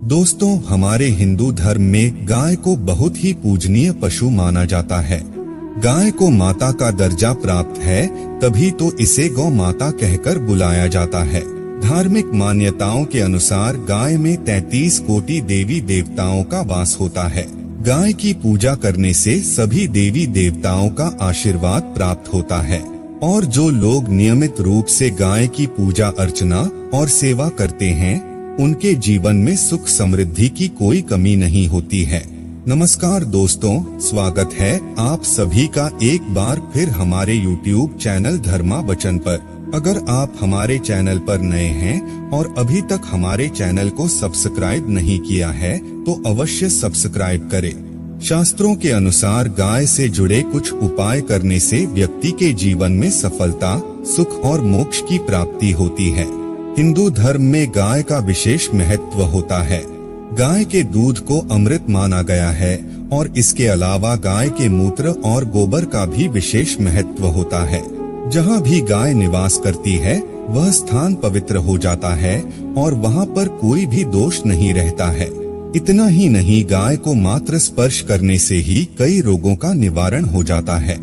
दोस्तों, हमारे हिंदू धर्म में गाय को बहुत ही पूजनीय पशु माना जाता है। गाय को माता का दर्जा प्राप्त है, तभी तो इसे गौ माता कहकर बुलाया जाता है। धार्मिक मान्यताओं के अनुसार गाय में 33 कोटि देवी देवताओं का वास होता है। गाय की पूजा करने से सभी देवी देवताओं का आशीर्वाद प्राप्त होता है और जो लोग नियमित रूप से गाय की पूजा अर्चना और सेवा करते हैं, उनके जीवन में सुख समृद्धि की कोई कमी नहीं होती है। नमस्कार दोस्तों, स्वागत है आप सभी का एक बार फिर हमारे YouTube चैनल धर्मा वचन पर। अगर आप हमारे चैनल पर नए हैं और अभी तक हमारे चैनल को सब्सक्राइब नहीं किया है, तो अवश्य सब्सक्राइब करें। शास्त्रों के अनुसार गाय से जुड़े कुछ उपाय करने से व्यक्ति के जीवन में सफलता, सुख और मोक्ष की प्राप्ति होती है। हिंदू धर्म में गाय का विशेष महत्व होता है। गाय के दूध को अमृत माना गया है और इसके अलावा गाय के मूत्र और गोबर का भी विशेष महत्व होता है। जहाँ भी गाय निवास करती है, वह स्थान पवित्र हो जाता है और वहाँ पर कोई भी दोष नहीं रहता है। इतना ही नहीं, गाय को मात्र स्पर्श करने से ही कई रोगों का निवारण हो जाता है।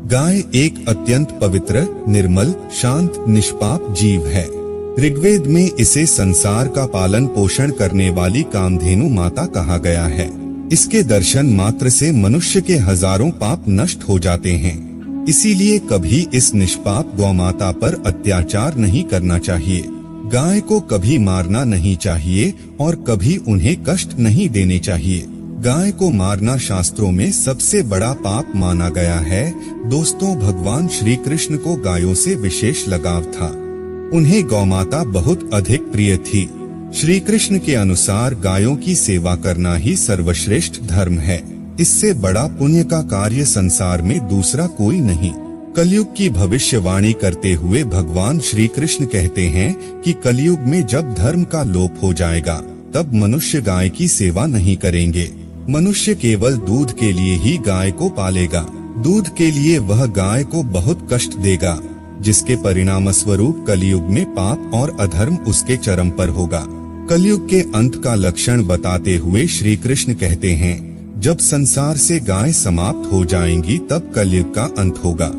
गाय एक अत्यंत पवित्र, निर्मल, शांत, निष्पाप जीव है। ऋग्वेद में इसे संसार का पालन पोषण करने वाली कामधेनु माता कहा गया है। इसके दर्शन मात्र से मनुष्य के हजारों पाप नष्ट हो जाते हैं। इसीलिए कभी इस निष्पाप गौ माता पर अत्याचार नहीं करना चाहिए। गाय को कभी मारना नहीं चाहिए और कभी उन्हें कष्ट नहीं देने चाहिए। गाय को मारना शास्त्रों में सबसे बड़ा पाप माना गया है। दोस्तों, भगवान श्री कृष्ण को गायों से विशेष लगाव था। उन्हें गौमाता बहुत अधिक प्रिय थी। श्री कृष्ण के अनुसार गायों की सेवा करना ही सर्वश्रेष्ठ धर्म है। इससे बड़ा पुण्य का कार्य संसार में दूसरा कोई नहीं। कलयुग की भविष्यवाणी करते हुए भगवान श्री कृष्ण कहते हैं कि कलयुग में जब धर्म का लोप हो जाएगा, तब मनुष्य गाय की सेवा नहीं करेंगे। मनुष्य केवल दूध के लिए ही गाय को पालेगा। दूध के लिए वह गाय को बहुत कष्ट देगा, जिसके परिणाम स्वरूप कलयुग में पाप और अधर्म उसके चरम पर होगा। कलयुग के अंत का लक्षण बताते हुए श्री कृष्ण कहते हैं, जब संसार से गाय समाप्त हो जाएंगी, तब कलयुग का अंत होगा।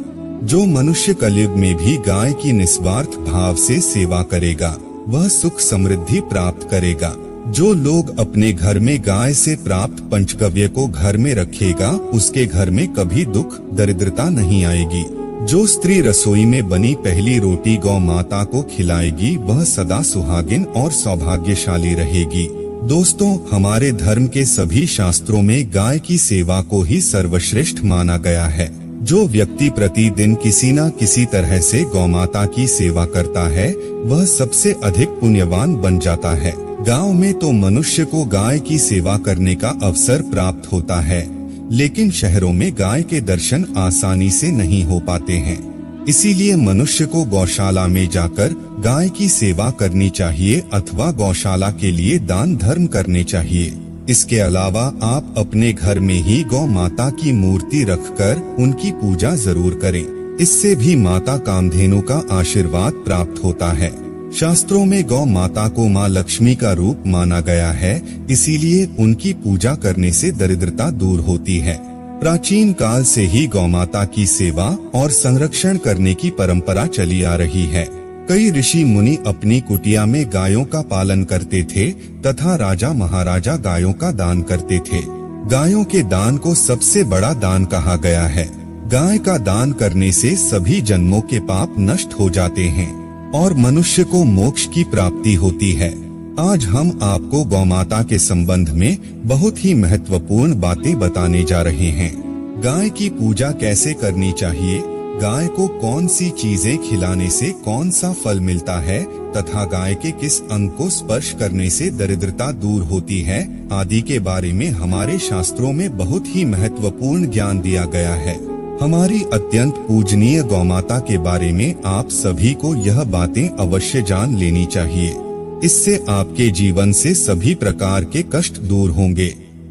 जो मनुष्य कलयुग में भी गाय की निस्वार्थ भाव से सेवा करेगा, वह सुख समृद्धि प्राप्त करेगा। जो लोग अपने घर में गाय से प्राप्त पंचगव्य को घर में रखेगा, उसके घर में कभी दुख दरिद्रता नहीं आएगी। जो स्त्री रसोई में बनी पहली रोटी गौ माता को खिलाएगी, वह सदा सुहागिन और सौभाग्यशाली रहेगी। दोस्तों, हमारे धर्म के सभी शास्त्रों में गाय की सेवा को ही सर्वश्रेष्ठ माना गया है। जो व्यक्ति प्रतिदिन किसी न किसी तरह से गौ माता की सेवा करता है, वह सबसे अधिक पुण्यवान बन जाता है। गांव में तो मनुष्य को गाय की सेवा करने का अवसर प्राप्त होता है, लेकिन शहरों में गाय के दर्शन आसानी से नहीं हो पाते हैं। इसीलिए मनुष्य को गौशाला में जाकर गाय की सेवा करनी चाहिए अथवा गौशाला के लिए दान धर्म करने चाहिए। इसके अलावा आप अपने घर में ही गौ माता की मूर्ति रखकर उनकी पूजा जरूर करें। इससे भी माता कामधेनु का आशीर्वाद प्राप्त होता है। शास्त्रों में गौ माता को माँ लक्ष्मी का रूप माना गया है, इसीलिए उनकी पूजा करने से दरिद्रता दूर होती है। प्राचीन काल से ही गौ माता की सेवा और संरक्षण करने की परंपरा चली आ रही है। कई ऋषि मुनि अपनी कुटिया में गायों का पालन करते थे तथा राजा महाराजा गायों का दान करते थे। गायों के दान को सबसे बड़ा दान कहा गया है। गाय का दान करने से सभी जन्मों के पाप नष्ट हो जाते हैं और मनुष्य को मोक्ष की प्राप्ति होती है। आज हम आपको गौमाता के संबंध में बहुत ही महत्वपूर्ण बातें बताने जा रहे हैं। गाय की पूजा कैसे करनी चाहिए, गाय को कौन सी चीजें खिलाने से कौन सा फल मिलता है तथा गाय के किस अंग को स्पर्श करने से दरिद्रता दूर होती है, आदि के बारे में हमारे शास्त्रों में बहुत ही महत्वपूर्ण ज्ञान दिया गया है। हमारी अत्यंत पूजनीय गौमाता के बारे में आप सभी को यह बातें अवश्य जान लेनी चाहिए। इससे आपके जीवन से सभी प्रकार के कष्ट दूर होंगे।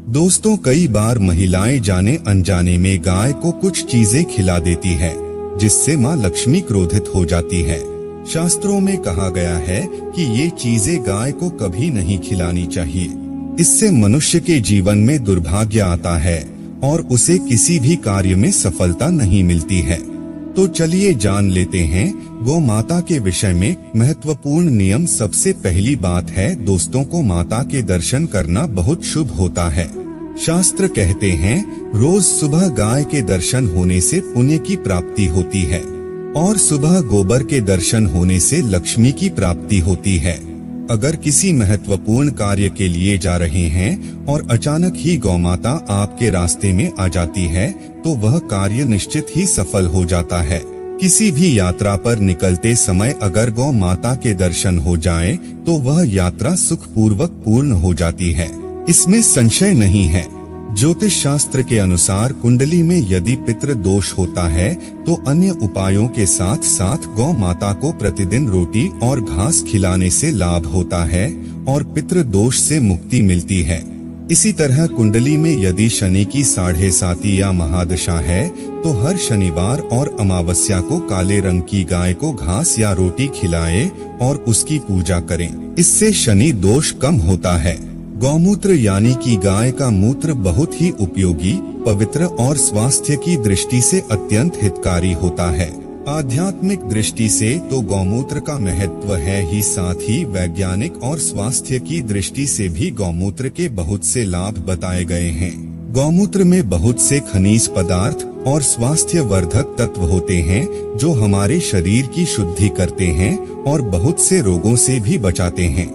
दोस्तों, कई बार महिलाएं जाने अनजाने में गाय को कुछ चीजें खिला देती है, जिससे माँ लक्ष्मी क्रोधित हो जाती है। शास्त्रों में कहा गया है कि ये चीजें गाय को कभी नहीं खिलानी चाहिए। इससे मनुष्य के जीवन में दुर्भाग्य आता है और उसे किसी भी कार्य में सफलता नहीं मिलती है। तो चलिए जान लेते हैं गौ माता के विषय में महत्वपूर्ण नियम। सबसे पहली बात है, दोस्तों को माता के दर्शन करना बहुत शुभ होता है। शास्त्र कहते हैं रोज सुबह गाय के दर्शन होने से पुण्य की प्राप्ति होती है और सुबह गोबर के दर्शन होने से लक्ष्मी की प्राप्ति होती है। अगर किसी महत्वपूर्ण कार्य के लिए जा रहे हैं और अचानक ही गौ माता आपके रास्ते में आ जाती है तो वह कार्य निश्चित ही सफल हो जाता है। किसी भी यात्रा पर निकलते समय अगर गौ माता के दर्शन हो जाए तो वह यात्रा सुखपूर्वक पूर्ण हो जाती है, इसमें संशय नहीं है। ज्योतिष शास्त्र के अनुसार कुंडली में यदि पितृ दोष होता है तो अन्य उपायों के साथ साथ गौ माता को प्रतिदिन रोटी और घास खिलाने से लाभ होता है और पितृ दोष से मुक्ति मिलती है। इसी तरह कुंडली में यदि शनि की 7.5 या महादशा है तो हर शनिवार और अमावस्या को काले रंग की गाय को घास या रोटी खिलाएं और उसकी पूजा करें, इससे शनि दोष कम होता है। गौमूत्र यानी कि गाय का मूत्र बहुत ही उपयोगी, पवित्र और स्वास्थ्य की दृष्टि से अत्यंत हितकारी होता है। आध्यात्मिक दृष्टि से तो गौमूत्र का महत्व है ही, साथ ही वैज्ञानिक और स्वास्थ्य की दृष्टि से भी गौमूत्र के बहुत से लाभ बताए गए हैं। गौमूत्र में बहुत से खनिज पदार्थ और स्वास्थ्य वर्धक तत्व होते हैं जो हमारे शरीर की शुद्धि करते हैं और बहुत से रोगों से भी बचाते हैं।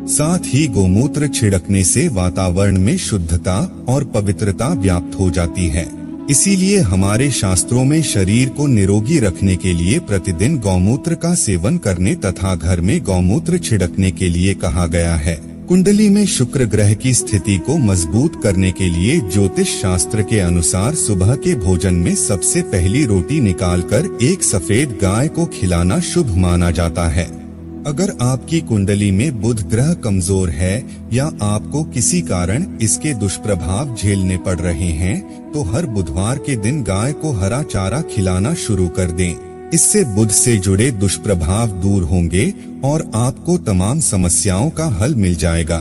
साथ ही गोमूत्र छिड़कने से वातावरण में शुद्धता और पवित्रता व्याप्त हो जाती है। इसीलिए हमारे शास्त्रों में शरीर को निरोगी रखने के लिए प्रतिदिन गौमूत्र का सेवन करने तथा घर में गौमूत्र छिड़कने के लिए कहा गया है। कुंडली में शुक्र ग्रह की स्थिति को मजबूत करने के लिए ज्योतिष शास्त्र के अनुसार सुबह के भोजन में सबसे पहली रोटी निकालकर एक सफेद गाय को खिलाना शुभ माना जाता है। अगर आपकी कुंडली में बुध ग्रह कमजोर है या आपको किसी कारण इसके दुष्प्रभाव झेलने पड़ रहे हैं तो हर बुधवार के दिन गाय को हरा चारा खिलाना शुरू कर दें। इससे बुध से जुड़े दुष्प्रभाव दूर होंगे और आपको तमाम समस्याओं का हल मिल जाएगा।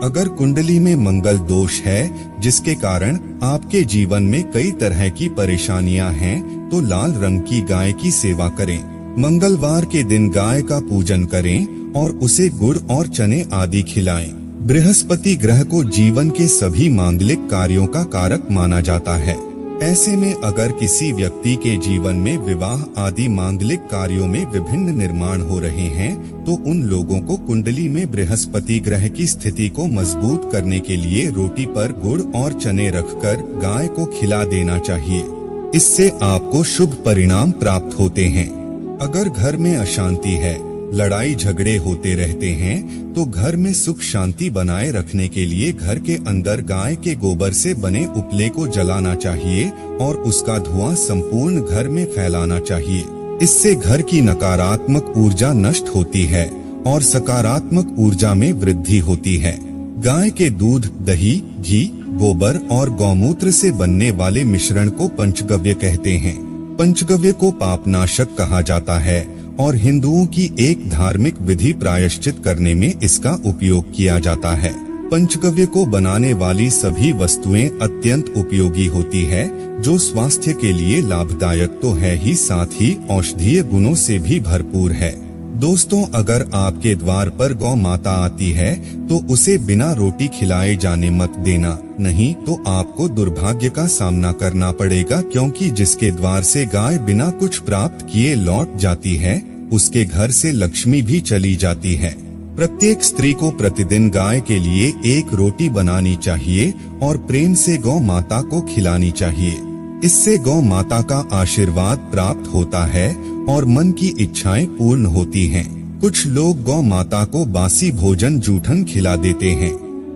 अगर कुंडली में मंगल दोष है जिसके कारण आपके जीवन में कई तरह की परेशानियां हैं तो लाल रंग की गाय की सेवा करें। मंगलवार के दिन गाय का पूजन करें और उसे गुड़ और चने आदि खिलाएं। बृहस्पति ग्रह को जीवन के सभी मांगलिक कार्यों का कारक माना जाता है। ऐसे में अगर किसी व्यक्ति के जीवन में विवाह आदि मांगलिक कार्यों में विभिन्न निर्माण हो रहे हैं तो उन लोगों को कुंडली में बृहस्पति ग्रह की स्थिति को मजबूत करने के लिए रोटी पर गुड़ और चने रखकर गाय को खिला देना चाहिए। इससे आपको शुभ परिणाम प्राप्त होते हैं। अगर घर में अशांति है, लड़ाई झगड़े होते रहते हैं तो घर में सुख शांति बनाए रखने के लिए घर के अंदर गाय के गोबर से बने उपले को जलाना चाहिए और उसका धुआं संपूर्ण घर में फैलाना चाहिए। इससे घर की नकारात्मक ऊर्जा नष्ट होती है और सकारात्मक ऊर्जा में वृद्धि होती है। गाय के दूध, दही, घी, गोबर और गौमूत्र से बनने वाले मिश्रण को पंचगव्य कहते हैं। पंचगव्य को पापनाशक कहा जाता है और हिंदुओं की एक धार्मिक विधि प्रायश्चित करने में इसका उपयोग किया जाता है। पंचगव्य को बनाने वाली सभी वस्तुएं अत्यंत उपयोगी होती है जो स्वास्थ्य के लिए लाभदायक तो है ही, साथ ही औषधीय गुणों से भी भरपूर है। दोस्तों, अगर आपके द्वार पर गौ माता आती है तो उसे बिना रोटी खिलाए जाने मत देना, नहीं तो आपको दुर्भाग्य का सामना करना पड़ेगा, क्योंकि जिसके द्वार से गाय बिना कुछ प्राप्त किए लौट जाती है उसके घर से लक्ष्मी भी चली जाती है। प्रत्येक स्त्री को प्रतिदिन गाय के लिए एक रोटी बनानी चाहिए और प्रेम से गौ माता को खिलानी चाहिए। इससे गौ माता का आशीर्वाद प्राप्त होता है और मन की इच्छाएं पूर्ण होती हैं। कुछ लोग गौ माता को बासी भोजन जूठन खिला देते हैं।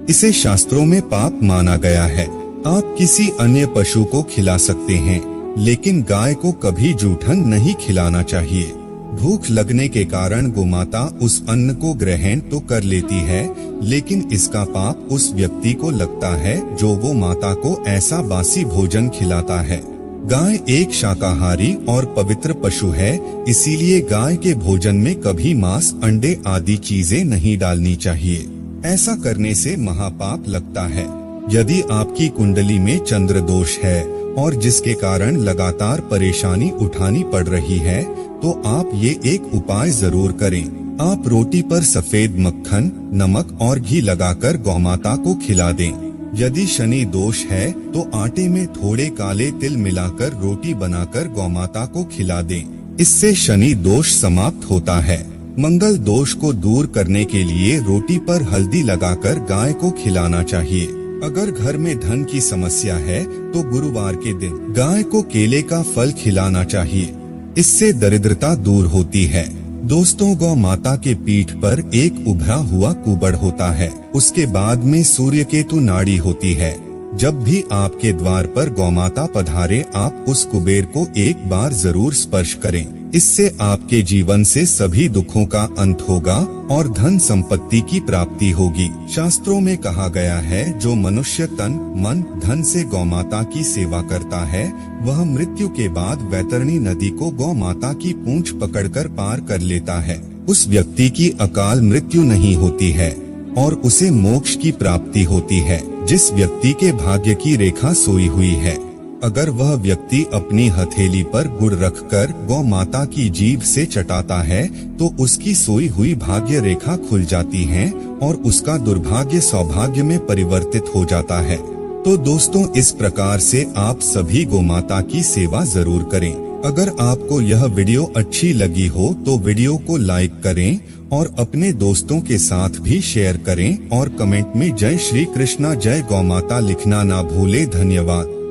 इसे शास्त्रों में पाप माना गया है। आप किसी अन्य पशु को खिला सकते हैं लेकिन गाय को कभी जूठन नहीं खिलाना चाहिए। भूख लगने के कारण गोमाता उस अन्न को ग्रहण तो कर लेती है लेकिन इसका पाप उस व्यक्ति को लगता है जो वो माता को ऐसा बासी भोजन खिलाता है। गाय एक शाकाहारी और पवित्र पशु है, इसीलिए गाय के भोजन में कभी मांस, अंडे आदि चीजें नहीं डालनी चाहिए। ऐसा करने से महापाप लगता है। यदि आपकी कुंडली में चंद्र दोष है और जिसके कारण लगातार परेशानी उठानी पड़ रही है, तो आप ये एक उपाय जरूर करें। आप रोटी पर सफेद मक्खन, नमक और घी लगाकर गौमाता को खिला दें। यदि शनि दोष है तो आटे में थोड़े काले तिल मिलाकर रोटी बनाकर गौमाता को खिला दें। इससे शनि दोष समाप्त होता है। मंगल दोष को दूर करने के लिए रोटी पर हल्दी लगाकर गाय को खिलाना चाहिए। अगर घर में धन की समस्या है तो गुरुवार के दिन गाय को केले का फल खिलाना चाहिए। इससे दरिद्रता दूर होती है। दोस्तों, गौ माता के पीठ पर एक उभरा हुआ कुबड़ होता है। उसके बाद में सूर्य केतु नाड़ी होती है। जब भी आपके द्वार पर गौमाता पधारे, आप उस कुबेर को एक बार जरूर स्पर्श करें। इससे आपके जीवन से सभी दुखों का अंत होगा और धन संपत्ति की प्राप्ति होगी। शास्त्रों में कहा गया है, जो मनुष्य तन, मन, धन से गौमाता की सेवा करता है, वह मृत्यु के बाद वैतरणी नदी को गौमाता की पूंछ पकड़कर पार कर लेता है। उस व्यक्ति की अकाल मृत्यु नहीं होती है और उसे मोक्ष की प्राप्ति होती है। जिस व्यक्ति के भाग्य की रेखा सोई हुई है, अगर वह व्यक्ति अपनी हथेली पर गुड़ रखकर गौ माता की जीभ से चटाता है, तो उसकी सोई हुई भाग्य रेखा खुल जाती है और उसका दुर्भाग्य सौभाग्य में परिवर्तित हो जाता है। तो दोस्तों, इस प्रकार से आप सभी गौ माता की सेवा जरूर करें। अगर आपको यह वीडियो अच्छी लगी हो तो वीडियो को लाइक करें और अपने दोस्तों के साथ भी शेयर करें और कमेंट में जय श्री कृष्णा, जय गौ माता लिखना ना भूले। धन्यवाद।